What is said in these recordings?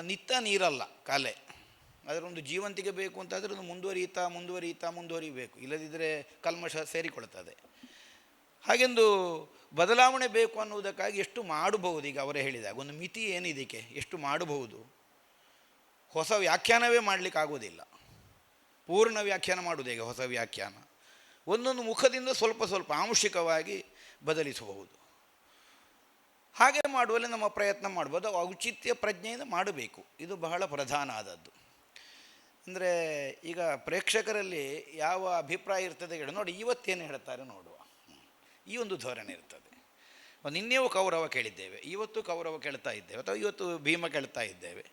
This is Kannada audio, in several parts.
ನಿತ್ತ ನೀರಲ್ಲ ಕಲೆ. ಅದರೊಂದು ಜೀವಂತಿಕೆ ಬೇಕು ಅಂತಾದರೆ ಒಂದು ಮುಂದುವರಿಬೇಕು, ಇಲ್ಲದಿದ್ದರೆ ಕಲ್ಮಶ ಸೇರಿಕೊಳ್ತದೆ. ಹಾಗೆಂದು ಬದಲಾವಣೆ ಬೇಕು ಅನ್ನುವುದಕ್ಕಾಗಿ ಎಷ್ಟು ಮಾಡಬಹುದು. ಈಗ ಅವರೇ ಹೇಳಿದಾಗ ಒಂದು ಮಿತಿ ಏನಿದಕ್ಕೆ, ಎಷ್ಟು ಮಾಡಬಹುದು. ಹೊಸ ವ್ಯಾಖ್ಯಾನವೇ ಮಾಡಲಿಕ್ಕಾಗೋದಿಲ್ಲ. ಪೂರ್ಣ ವ್ಯಾಖ್ಯಾನ ಮಾಡುವುದು ಹೇಗೆ? ಹೊಸ ವ್ಯಾಖ್ಯಾನ ಒಂದೊಂದು ಮುಖದಿಂದ ಸ್ವಲ್ಪ ಆಂಶಿಕವಾಗಿ ಬದಲಿಸಬಹುದು. ಹಾಗೆ ಮಾಡುವಲ್ಲಿ ನಮ್ಮ ಪ್ರಯತ್ನ ಮಾಡ್ಬೋದು. ಔಚಿತ್ಯ ಪ್ರಜ್ಞೆಯಿಂದ ಮಾಡಬೇಕು, ಇದು ಬಹಳ ಪ್ರಧಾನ ಆದದ್ದು. ಅಂದರೆ ಈಗ ಪ್ರೇಕ್ಷಕರಲ್ಲಿ ಯಾವ ಅಭಿಪ್ರಾಯ ಇರ್ತದೆ ಹೇಳಿ ನೋಡಿ, ಇವತ್ತೇನು ಹೇಳ್ತಾರೆ ನೋಡುವ, ಈ ಒಂದು ಧೋರಣೆ ಇರ್ತದೆ. ನಿನ್ನೆಯೂ ಕೌರವ ಕೇಳಿದ್ದೇವೆ, ಇವತ್ತು ಕೌರವ ಕೇಳ್ತಾ ಇದ್ದೇವೆ, ಅಥವಾ ಇವತ್ತು ಭೀಮ ಕೇಳ್ತಾ ಇದ್ದೇವೆ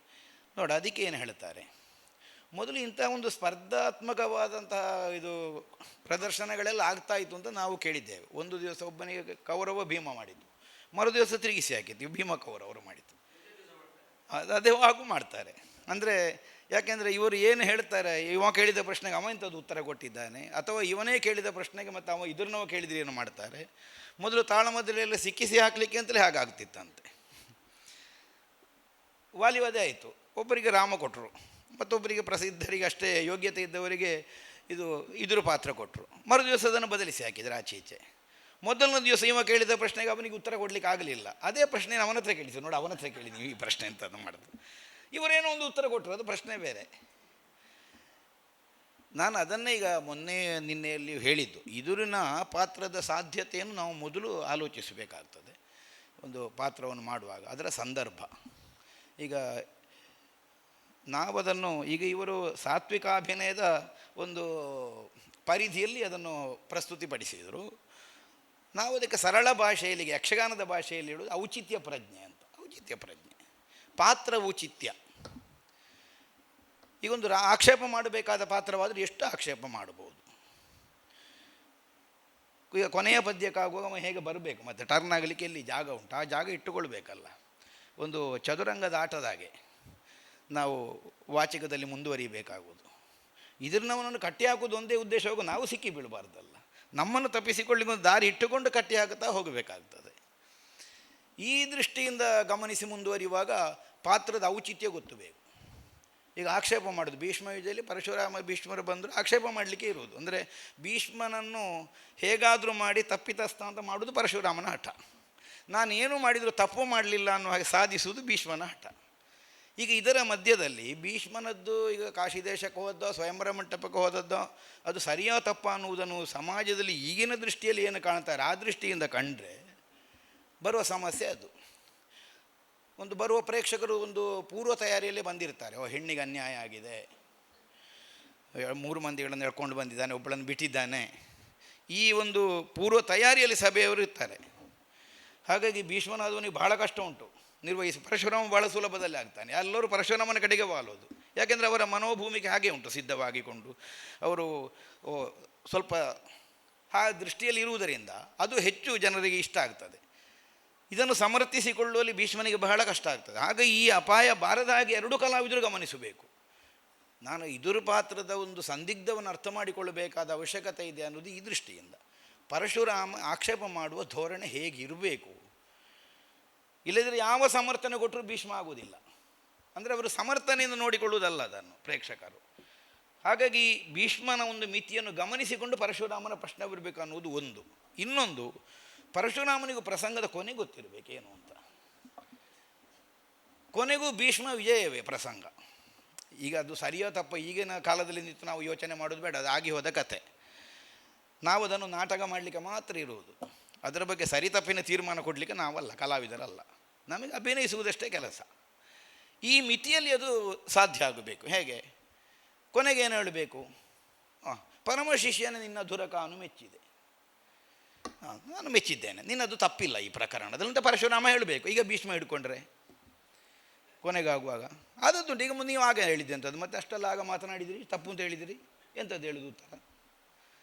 ನೋಡಿ. ಅದಕ್ಕೆ ಏನು ಹೇಳ್ತಾರೆ, ಮೊದಲು ಇಂಥ ಒಂದು ಸ್ಪರ್ಧಾತ್ಮಕವಾದಂತಹ ಇದು ಪ್ರದರ್ಶನಗಳೆಲ್ಲ ಆಗ್ತಾಯಿತ್ತು ಅಂತ ನಾವು ಕೇಳಿದ್ದೇವೆ. ಒಂದು ದಿವಸ ಒಬ್ಬನಿಗೆ ಕೌರವ ಭೀಮ ಮಾಡಿದ್ದು, ಮರು ದಿವಸ ತಿರುಗಿಸಿ ಹಾಕಿದ್ವಿ ಭೀಮ ಕೌರವರು ಮಾಡಿದ್ದು. ಅದೇ ಹಾಗೂ ಮಾಡ್ತಾರೆ. ಅಂದರೆ ಯಾಕೆಂದರೆ ಇವರು ಏನು ಹೇಳ್ತಾರೆ, ಇವ ಕೇಳಿದ ಪ್ರಶ್ನೆಗೆ ಅವ ಇಂಥದ್ದು ಉತ್ತರ ಕೊಟ್ಟಿದ್ದಾನೆ, ಅಥವಾ ಇವನೇ ಕೇಳಿದ ಪ್ರಶ್ನೆಗೆ ಮತ್ತು ಅವ ಇದ್ರನ್ನವ ಕೇಳಿದರೆ ಏನು ಮಾಡ್ತಾರೆ. ಮೊದಲು ತಾಳಮದ್ದಲೆಲ್ಲ ಸಿಕ್ಕಿಸಿ ಹಾಕಲಿಕ್ಕೆ ಅಂತಲೇ ಹಾಗಾಗ್ತಿತ್ತಂತೆ. ವಾಲಿವಾದೇ ಆಯಿತು, ಒಬ್ಬರಿಗೆ ರಾಮ ಕೊಟ್ಟರು, ಮತ್ತೊಬ್ಬರಿಗೆ ಪ್ರಸಿದ್ಧರಿಗೆ ಅಷ್ಟೇ ಯೋಗ್ಯತೆ ಇದ್ದವರಿಗೆ ಇದ್ರ ಪಾತ್ರ ಕೊಟ್ಟರು. ಮರು ದಿವಸ ಅದನ್ನು ಬದಲಿಸಿ ಹಾಕಿದರೆ ಆಚೆ ಈಚೆ. ಮೊದಲನೇ ದಿವಸ ಇವ ಕೇಳಿದ ಪ್ರಶ್ನೆಗೆ ಅವನಿಗೆ ಉತ್ತರ ಕೊಡಲಿಕ್ಕೆ ಆಗಲಿಲ್ಲ. ಅದೇ ಪ್ರಶ್ನೆ ಅವನ ಹತ್ರ ಕೇಳಿಸಿ ನೋಡಿ, ಅವನ ಹತ್ರ ಕೇಳಿ ನೀವು ಈ ಪ್ರಶ್ನೆ ಅಂತ ಮಾಡಿದ್ರು. ಇವರೇನೋ ಒಂದು ಉತ್ತರ ಕೊಟ್ಟರು, ಅದು ಪ್ರಶ್ನೆ ಬೇರೆ. ನಾನು ಅದನ್ನೇ ಈಗ ನಿನ್ನೆಯಲ್ಲಿ ಹೇಳಿದ್ದು, ಇದುರಿನ ಪಾತ್ರದ ಸಾಧ್ಯತೆಯನ್ನು ನಾವು ಮೊದಲು ಆಲೋಚಿಸಬೇಕಾಗ್ತದೆ. ಒಂದು ಪಾತ್ರವನ್ನು ಮಾಡುವಾಗ ಅದರ ಸಂದರ್ಭ. ಈಗ ನಾವದನ್ನು ಈಗ ಇವರು ಸಾತ್ವಿಕಾಭಿನಯದ ಒಂದು ಪರಿಧಿಯಲ್ಲಿ ಅದನ್ನು ಪ್ರಸ್ತುತಿಪಡಿಸಿದರು. ನಾವು ಅದಕ್ಕೆ ಸರಳ ಭಾಷೆಯಲ್ಲಿ, ಯಕ್ಷಗಾನದ ಭಾಷೆಯಲ್ಲಿ ಹೇಳೋದು ಔಚಿತ್ಯ ಪ್ರಜ್ಞೆ ಅಂತ. ಔಚಿತ್ಯ ಪ್ರಜ್ಞೆ, ಪಾತ್ರ ಔಚಿತ್ಯ. ಈಗೊಂದು ಆಕ್ಷೇಪ ಮಾಡಬೇಕಾದ ಪಾತ್ರವಾದರೆ ಎಷ್ಟು ಆಕ್ಷೇಪ ಮಾಡಬಹುದು. ಈಗ ಕೊನೆಯ ಪದ್ಯಕ್ಕಾಗುವಾಗ ಹೇಗೆ ಬರಬೇಕು, ಮತ್ತು ಟರ್ನ್ ಆಗಲಿಕ್ಕೆ ಎಲ್ಲಿ ಜಾಗ ಉಂಟು, ಆ ಜಾಗ ಇಟ್ಟುಕೊಳ್ಬೇಕಲ್ಲ. ಒಂದು ಚದುರಂಗದ ಆಟದಾಗೆ ನಾವು ವಾಚಿಕದಲ್ಲಿ ಮುಂದುವರಿಬೇಕಾಗುವುದು. ಇದನ್ನವನನ್ನು ಕಟ್ಟಿ ಹಾಕೋದು ಒಂದೇ ಉದ್ದೇಶವಾಗ ನಾವು ಸಿಕ್ಕಿ ಬೀಳಬಾರ್ದಲ್ಲ. ನಮ್ಮನ್ನು ತಪ್ಪಿಸಿಕೊಳ್ಳಿಕ್ಕೆ ಒಂದು ದಾರಿ ಇಟ್ಟುಕೊಂಡು ಕಟ್ಟಿ ಹಾಕುತ್ತಾ ಹೋಗಬೇಕಾಗ್ತದೆ. ಈ ದೃಷ್ಟಿಯಿಂದ ಗಮನಿಸಿ ಮುಂದುವರಿಯುವಾಗ ಪಾತ್ರದ ಔಚಿತ್ಯ ಗೊತ್ತು ಬೇಕು. ಈಗ ಆಕ್ಷೇಪ ಮಾಡೋದು, ಭೀಷ್ಮ ವಿಜಯಲ್ಲಿ ಪರಶುರಾಮ ಭೀಷ್ಮರು ಬಂದರು, ಆಕ್ಷೇಪ ಮಾಡಲಿಕ್ಕೆ ಇರುವುದು. ಅಂದರೆ ಭೀಷ್ಮನನ್ನು ಹೇಗಾದರೂ ಮಾಡಿ ತಪ್ಪಿತಸ್ಥ ಅಂತ ಮಾಡೋದು ಪರಶುರಾಮನ ಹಠ. ನಾನು ಏನು ಮಾಡಿದರೂ ತಪ್ಪು ಮಾಡಲಿಲ್ಲ ಅನ್ನೋ ಹಾಗೆ ಸಾಧಿಸುವುದು ಭೀಷ್ಮನ ಹಠ. ಈಗ ಇದರ ಮಧ್ಯದಲ್ಲಿ ಭೀಷ್ಮನದ್ದು ಈಗ ಕಾಶಿ ದೇಶಕ್ಕೆ ಹೋದೋ, ಸ್ವಯಂವರ ಮಂಟಪಕ್ಕೆ ಹೋದದ್ದೋ, ಅದು ಸರಿಯೋ ತಪ್ಪ ಅನ್ನುವುದನ್ನು ಸಮಾಜದಲ್ಲಿ ಈಗಿನ ದೃಷ್ಟಿಯಲ್ಲಿ ಏನು ಕಾಣ್ತಾರೆ ಆ ದೃಷ್ಟಿಯಿಂದ ಕಂಡ್ರೆ ಬರುವ ಸಮಸ್ಯೆ ಅದು. ಒಂದು ಬರುವ ಪ್ರೇಕ್ಷಕರು ಒಂದು ಪೂರ್ವ ತಯಾರಿಯಲ್ಲೇ ಬಂದಿರ್ತಾರೆ. ಹೆಣ್ಣಿಗೆ ಅನ್ಯಾಯ ಆಗಿದೆ, 3 ಮಂದಿಗಳನ್ನು ಎಳ್ಕೊಂಡು ಬಂದಿದ್ದಾನೆ, ಒಬ್ಬಳನ್ನು ಬಿಟ್ಟಿದ್ದಾನೆ, ಈ ಒಂದು ಪೂರ್ವ ತಯಾರಿಯಲ್ಲಿ ಸಭೆಯವರು ಇರ್ತಾರೆ. ಹಾಗಾಗಿ ಭೀಷ್ಮನಾದವನಿಗೆ ಬಹಳ ಕಷ್ಟ ಉಂಟು ನಿರ್ವಹಿಸಿ. ಪರಶುರಾಮ ಬಹಳ ಸುಲಭದಲ್ಲಿ ಆಗ್ತಾನೆ. ಎಲ್ಲರೂ ಪರಶುರಾಮನ ಕಡೆಗೆ ವಾಲೋದು. ಯಾಕೆಂದರೆ ಅವರ ಮನೋಭೂಮಿಕೆ ಹಾಗೆ ಉಂಟು, ಸಿದ್ಧವಾಗಿಕೊಂಡು ಅವರು ಸ್ವಲ್ಪ ಆ ದೃಷ್ಟಿಯಲ್ಲಿ ಇರುವುದರಿಂದ ಅದು ಹೆಚ್ಚು ಜನರಿಗೆ ಇಷ್ಟ ಆಗ್ತದೆ. ಇದನ್ನು ಸಮರ್ಥಿಸಿಕೊಳ್ಳುವಲ್ಲಿ ಭೀಷ್ಮನಿಗೆ ಬಹಳ ಕಷ್ಟ ಆಗ್ತದೆ. ಆಗ ಈ ಅಪಾಯ ಬಾರದ ಹಾಗೆ ಎರಡೂ ಕಲಾವಿದರು ಗಮನಿಸಬೇಕು. ನಾನು ಇದುರ ಪಾತ್ರದ ಒಂದು ಸಂದಿಗ್ಧವನ್ನು ಅರ್ಥ ಮಾಡಿಕೊಳ್ಳಬೇಕಾದ ಅವಶ್ಯಕತೆ ಇದೆ ಅನ್ನೋದು ಈ ದೃಷ್ಟಿಯಿಂದ. ಪರಶುರಾಮ ಆಕ್ಷೇಪ ಮಾಡುವ ಧೋರಣೆ ಹೇಗಿರಬೇಕು, ಇಲ್ಲದಿದ್ದರೆ ಯಾವ ಸಮರ್ಥನೆ ಕೊಟ್ಟರೂ ಭೀಷ್ಮ ಆಗುವುದಿಲ್ಲ. ಅಂದರೆ ಅವರು ಸಮರ್ಥನೆಯಿಂದ ನೋಡಿಕೊಳ್ಳುವುದಲ್ಲ ಅದನ್ನು ಪ್ರೇಕ್ಷಕರು. ಹಾಗಾಗಿ ಭೀಷ್ಮನ ಒಂದು ಮಿತಿಯನ್ನು ಗಮನಿಸಿಕೊಂಡು ಪರಶುರಾಮನ ಪ್ರಶ್ನೆ ಬರಬೇಕು ಅನ್ನುವುದು ಒಂದು. ಇನ್ನೊಂದು, ಪರಶುರಾಮನಿಗೂ ಪ್ರಸಂಗದ ಕೊನೆ ಗೊತ್ತಿರಬೇಕೇನು ಅಂತ. ಕೊನೆಗೂ ಭೀಷ್ಮ ವಿಜಯವೇ ಪ್ರಸಂಗ. ಈಗ ಅದು ಸರಿಯೋ ತಪ್ಪ ಈಗಿನ ಕಾಲದಲ್ಲಿ ನಿಂತು ನಾವು ಯೋಚನೆ ಮಾಡೋದು ಬೇಡ, ಅದು ಆಗಿ ಹೋದ ಕತೆ. ನಾವು ಅದನ್ನು ನಾಟಕ ಮಾಡಲಿಕ್ಕೆ ಮಾತ್ರ ಇರುವುದು. ಅದರ ಬಗ್ಗೆ ಸರಿ ತಪ್ಪಿನ ತೀರ್ಮಾನ ಕೊಡಲಿಕ್ಕೆ ನಾವಲ್ಲ, ಕಲಾವಿದರಲ್ಲ. ನಮಗೆ ಅಭಿನಯಿಸುವುದಷ್ಟೇ ಕೆಲಸ. ಈ ಮಿತಿಯಲ್ಲಿ ಅದು ಸಾಧ್ಯ ಆಗಬೇಕು. ಹೇಗೆ? ಕೊನೆಗೆ ಏನು ಹೇಳಬೇಕು? ಪರಮ ಶಿಷ್ಯನ ನಿನ್ನ ದುರಕಾನು ಮೆಚ್ಚಿದೆ, ನಾನು ಮೆಚ್ಚಿದ್ದೇನೆ, ನಿನ್ನದು ತಪ್ಪಿಲ್ಲ ಈ ಪ್ರಕರಣದಲ್ಲಿ ಅಂತ ಪರಶುರಾಮ ಹೇಳಬೇಕು. ಈಗ ಭೀಷ್ಮ ಹಿಡ್ಕೊಂಡ್ರೆ ಕೊನೆಗಾಗುವಾಗ ಆದದ್ದುಂಟು. ಈಗ ನೀವು ಆಗ ಹೇಳಿದ್ದೆ ಅಂಥದ್ದು, ಮತ್ತೆ ಅಷ್ಟೆಲ್ಲ ಆಗ ಮಾತನಾಡಿದಿರಿ, ತಪ್ಪು ಅಂತ ಹೇಳಿದಿರಿ, ಎಂಥದ್ದು ಹೇಳೋದು ಉತ್ತರ?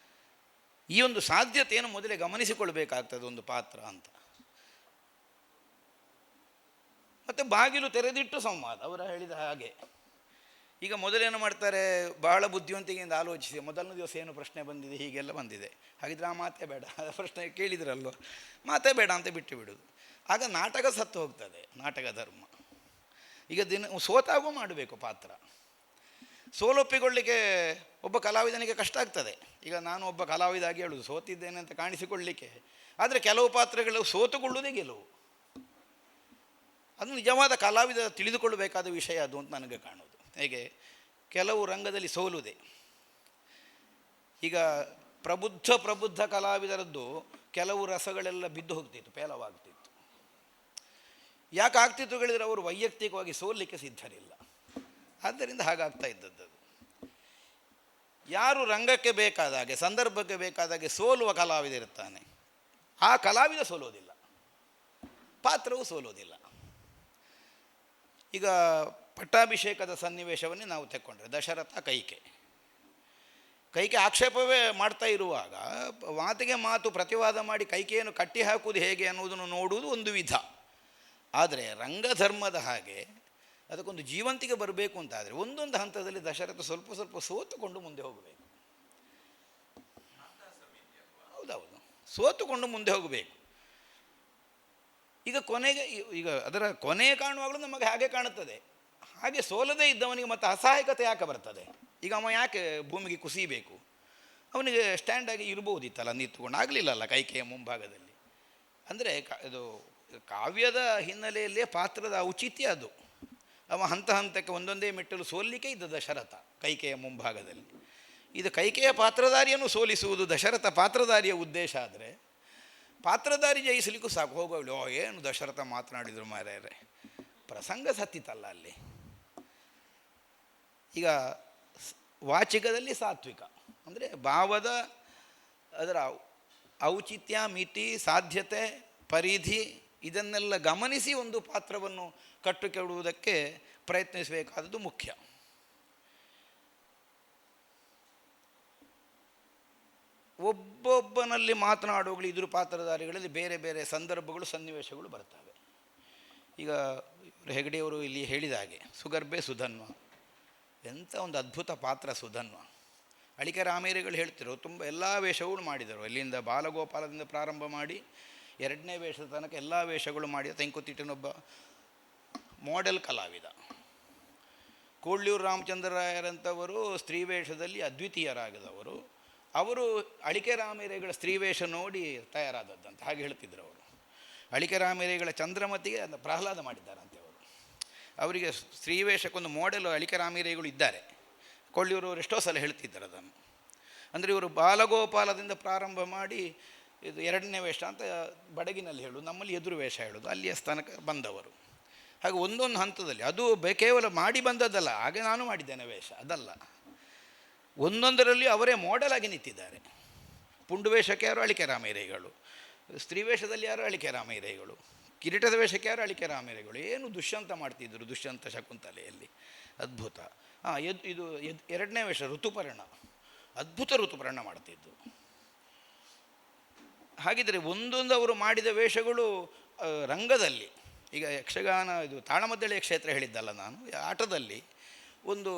ಈ ಒಂದು ಸಾಧ್ಯತೆಯನ್ನು ಮೊದಲೇ ಗಮನಿಸಿಕೊಳ್ಬೇಕಾಗ್ತದೆ ಒಂದು ಪಾತ್ರ ಅಂತ. ಮತ್ತು ಬಾಗಿಲು ತೆರೆದಿಟ್ಟು ಸಂವಾದ, ಅವರ ಹೇಳಿದ ಹಾಗೆ. ಈಗ ಮೊದಲೇನು ಮಾಡ್ತಾರೆ, ಬಹಳ ಬುದ್ಧಿವಂತಿಕೆಯಿಂದ ಆಲೋಚಿಸಿ, ಮೊದಲನೇ ದಿವಸ ಏನು ಪ್ರಶ್ನೆ ಬಂದಿದೆ, ಹೀಗೆಲ್ಲ ಬಂದಿದೆ, ಹಾಗಿದ್ರೆ ಆ ಮಾತೇ ಬೇಡ, ಪ್ರಶ್ನೆ ಕೇಳಿದ್ರಲ್ವ, ಮಾತೇ ಬೇಡ ಅಂತ ಬಿಟ್ಟು ಬಿಡೋದು. ಆಗ ನಾಟಕ ಸತ್ತು ಹೋಗ್ತದೆ, ನಾಟಕ ಧರ್ಮ. ಈಗ ಸೋತಾಗೂ ಮಾಡಬೇಕು ಪಾತ್ರ. ಸೋಲೊಪ್ಪಿಕೊಳ್ಳಿಕ್ಕೆ ಒಬ್ಬ ಕಲಾವಿದನಿಗೆ ಕಷ್ಟ ಆಗ್ತದೆ. ಈಗ ನಾನು ಒಬ್ಬ ಕಲಾವಿದಾಗಿ ಹೇಳುವುದು ಸೋತಿದ್ದೇನೆ ಅಂತ ಕಾಣಿಸಿಕೊಳ್ಳಲಿಕ್ಕೆ. ಆದರೆ ಕೆಲವು ಪಾತ್ರಗಳು ಸೋತುಕೊಳ್ಳುವುದೇ ಗೆಲುವು. ಅದು ನಿಜವಾದ ಕಲಾವಿದ ತಿಳಿದುಕೊಳ್ಳಬೇಕಾದ ವಿಷಯ ಅದು ಅಂತ ನನಗೆ ಕಾಣುವುದು. ಹೇಗೆ ಕೆಲವು ರಂಗದಲ್ಲಿ ಸೋಲುವುದೇ. ಈಗ ಪ್ರಬುದ್ಧ ಕಲಾವಿದರದ್ದು ಕೆಲವು ರಸಗಳೆಲ್ಲ ಬಿದ್ದು ಹೋಗ್ತಿತ್ತು, ಪೇಲವಾಗ್ತಿತ್ತು. ಯಾಕೆ ಆಗ್ತಿತ್ತು ಹೇಳಿದರೆ ಅವರು ವೈಯಕ್ತಿಕವಾಗಿ ಸೋಲಿಕ್ಕೆ ಸಿದ್ಧರಿಲ್ಲ. ಆದ್ದರಿಂದ ಹಾಗಾಗ್ತಾ ಇದ್ದದ್ದು. ಯಾರು ರಂಗಕ್ಕೆ ಬೇಕಾದಾಗೆ, ಸಂದರ್ಭಕ್ಕೆ ಬೇಕಾದಾಗೆ ಸೋಲುವ ಕಲಾವಿದ ಇರ್ತಾನೆ, ಆ ಕಲಾವಿದ ಸೋಲೋದಿಲ್ಲ, ಪಾತ್ರವು ಸೋಲೋದಿಲ್ಲ. ಈಗ ಪಟ್ಟಾಭಿಷೇಕದ ಸನ್ನಿವೇಶವನ್ನೇ ನಾವು ತೆಕ್ಕೊಂಡ್ರೆ, ದಶರಥ ಕೈಕೆ ಆಕ್ಷೇಪವೇ ಮಾಡ್ತಾ ಇರುವಾಗ ಮಾತಿಗೆ ಮಾತು ಪ್ರತಿವಾದ ಮಾಡಿ ಕೈಕೆಯನ್ನು ಕಟ್ಟಿ ಹಾಕುವುದು ಹೇಗೆ ಅನ್ನೋದನ್ನು ನೋಡುವುದು ಒಂದು ವಿಧ. ಆದರೆ ರಂಗಧರ್ಮದ ಹಾಗೆ ಅದಕ್ಕೊಂದು ಜೀವಂತಿಗೆ ಬರಬೇಕು ಅಂತಾದರೆ ಒಂದೊಂದು ಹಂತದಲ್ಲಿ ದಶರಥ ಸ್ವಲ್ಪ ಸೋತುಕೊಂಡು ಮುಂದೆ ಹೋಗಬೇಕು. ಹೌದೌದು, ಸೋತುಕೊಂಡು ಮುಂದೆ ಹೋಗಬೇಕು. ಈಗ ಅದರ ಕೊನೆ ಕಾಣುವಾಗಲೂ ನಮಗೆ ಹಾಗೆ ಕಾಣುತ್ತದೆ. ಹಾಗೆ ಸೋಲದೇ ಇದ್ದವನಿಗೆ ಮತ್ತೆ ಅಸಹಾಯಕತೆ ಯಾಕೆ ಬರ್ತದೆ? ಈಗ ಅವ ಯಾಕೆ ಭೂಮಿಗೆ ಕುಸಿಯಬೇಕು? ಅವನಿಗೆ ಸ್ಟ್ಯಾಂಡಾಗಿ ಇರ್ಬೋದಿತ್ತಲ್ಲ, ನಿಂತುಕೊಂಡು. ಆಗಲಿಲ್ಲಲ್ಲ ಕೈಕೆಯ ಮುಂಭಾಗದಲ್ಲಿ. ಅಂದರೆ ಇದು ಕಾವ್ಯದ ಹಿನ್ನೆಲೆಯಲ್ಲೇ ಪಾತ್ರದ ಔಚಿತ್ಯ ಅದು. ಅವ ಹಂತಕ್ಕೆ ಒಂದೊಂದೇ ಮೆಟ್ಟಲು ಸೋಲಿಕೆ ಇದ್ದ ದಶರಥ ಕೈಕೆಯ ಮುಂಭಾಗದಲ್ಲಿ. ಇದು ಕೈಕೆಯ ಪಾತ್ರಧಾರಿಯನ್ನು ಸೋಲಿಸುವುದು ದಶರಥ ಪಾತ್ರಧಾರಿಯ ಉದ್ದೇಶ ಆದರೆ, ಪಾತ್ರಧಾರಿ ಜಯಿಸಲಿಕ್ಕೂ ಸಾಕು, ಹೋಗೋಳು ಏನು ದಶರಥ ಮಾತನಾಡಿದರು ಮಾರ್ಯಾರೆ, ಪ್ರಸಂಗ ಸತ್ತಿತಲ್ಲ ಅಲ್ಲಿ. ಈಗ ವಾಚಿಕದಲ್ಲಿ ಸಾತ್ವಿಕ ಅಂದರೆ ಭಾವದ ಅದರ ಔಚಿತ್ಯ, ಮಿತಿ, ಸಾಧ್ಯತೆ, ಪರಿಧಿ ಇದನ್ನೆಲ್ಲ ಗಮನಿಸಿ ಒಂದು ಪಾತ್ರವನ್ನು ಕಟ್ಟಿಕೊಡುವುದಕ್ಕೆ ಪ್ರಯತ್ನಿಸಬೇಕಾದದ್ದು ಮುಖ್ಯ. ಒಬ್ಬೊಬ್ಬನಲ್ಲಿ ಮಾತನಾಡುವಗಳು ಇದ್ರ ಪಾತ್ರಧಾರಿಗಳಲ್ಲಿ ಬೇರೆ ಬೇರೆ ಸಂದರ್ಭಗಳು, ಸನ್ನಿವೇಶಗಳು ಬರ್ತವೆ. ಈಗ ಹೆಗಡೆಯವರು ಇಲ್ಲಿ ಹೇಳಿದ ಹಾಗೆ ಸುಗರ್ಭೆ ಸುಧನ್ವ, ಎಂಥ ಒಂದು ಅದ್ಭುತ ಪಾತ್ರ ಸುಧನ್ವ. ಅಳಿಕೆ ರಾಮೇರಿಗಳು ಹೇಳ್ತಿರೋ ತುಂಬ ಎಲ್ಲ ವೇಷಗಳು ಮಾಡಿದರು. ಅಲ್ಲಿಂದ ಬಾಲಗೋಪಾಲದಿಂದ ಪ್ರಾರಂಭ ಮಾಡಿ 2ನೇ ವೇಷದ ತನಕ ಎಲ್ಲ ವೇಷಗಳು ಮಾಡಿ ತೆಂಕುತಿಟ್ಟನೊಬ್ಬ ಮಾಡೆಲ್ ಕಲಾವಿದ. ಕೋಡ್ಲೂರು ರಾಮಚಂದ್ರರಾಯರಂಥವರು ಸ್ತ್ರೀ ವೇಷದಲ್ಲಿ ಅದ್ವಿತೀಯರಾಗಿದವರು. ಅವರು ಅಳಿಕೆ ರಾಮೇರೆಗಳ ಸ್ತ್ರೀ ವೇಷ ನೋಡಿ ತಯಾರಾದದ್ದಂತ ಹಾಗೆ ಹೇಳ್ತಿದ್ರು ಅವರು. ಅಳಿಕೆ ರಾಮೇರೆಗಳ ಚಂದ್ರಮತಿಗೆ ಪ್ರಹ್ಲಾದ ಮಾಡಿದ್ದಾರಂತೆ ಅವರು. ಅವರಿಗೆ ಸ್ತ್ರೀ ವೇಷಕ್ಕೊಂದು ಮಾಡೆಲ್ ಅಳಿಕೆ ರಾಮೇರೆಗಳು ಇದ್ದಾರೆ. ಕೊಳ್ಳೂರವರು ಎಷ್ಟೋ ಸಲ ಹೇಳ್ತಿದ್ದಾರೆ ಅದನ್ನು. ಅಂದರೆ ಇವರು ಬಾಲಗೋಪಾಲದಿಂದ ಪ್ರಾರಂಭ ಮಾಡಿ ಇದು 2ನೇ ವೇಷ ಅಂತ ಬಡಗಿನಲ್ಲಿ ಹೇಳೋದು, ನಮ್ಮಲ್ಲಿ ಎದುರು ವೇಷ ಹೇಳೋದು, ಅಲ್ಲಿಯ ಸ್ಥಾನಕ್ಕೆ ಬಂದವರು. ಹಾಗೆ ಒಂದೊಂದು ಹಂತದಲ್ಲಿ ಅದು ಕೇವಲ ಮಾಡಿ ಬಂದದ್ದಲ್ಲ, ಹಾಗೆ ನಾನು ಮಾಡಿದ್ದೇನೆ ವೇಷ ಅದಲ್ಲ, ಒಂದೊಂದರಲ್ಲಿ ಅವರೇ ಮಾಡೆಲ್ ಆಗಿ ನಿಂತಿದ್ದಾರೆ. ಪುಂಡು ವೇಷಕ್ಕೆ ಯಾರು ಅಳಿಕೆ ರಾಮೇರೆಗಳು, ಸ್ತ್ರೀ ವೇಷದಲ್ಲಿ ಯಾರು ಅಳಿಕೆ ರಾಮೇರೆಗಳು, ಕಿರೀಟದ ವೇಷಕ್ಕೆ ಯಾರು ಅಳಿಕೆ ರಾಮೇರೆಗಳು. ಏನು ದುಷ್ಯಂತ ಮಾಡ್ತಿದ್ದರು, ದುಷ್ಯಂತ ಶಕುಂತಲೆಯಲ್ಲಿ ಅದ್ಭುತ. ಇದು 2ನೇ ವೇಷ ಋತುಪರ್ಣ, ಅದ್ಭುತ ಋತುಪರ್ಣ ಮಾಡ್ತಿದ್ದು. ಹಾಗಿದ್ದರೆ ಒಂದೊಂದು ಅವರು ಮಾಡಿದ ವೇಷಗಳು ರಂಗದಲ್ಲಿ, ಈಗ ಯಕ್ಷಗಾನ ಇದು ತಾಳಮದ್ದಳೆಯ ಕ್ಷೇತ್ರ ಹೇಳಿದ್ದಲ್ಲ ನಾನು, ಆಟದಲ್ಲಿ ಒಂದು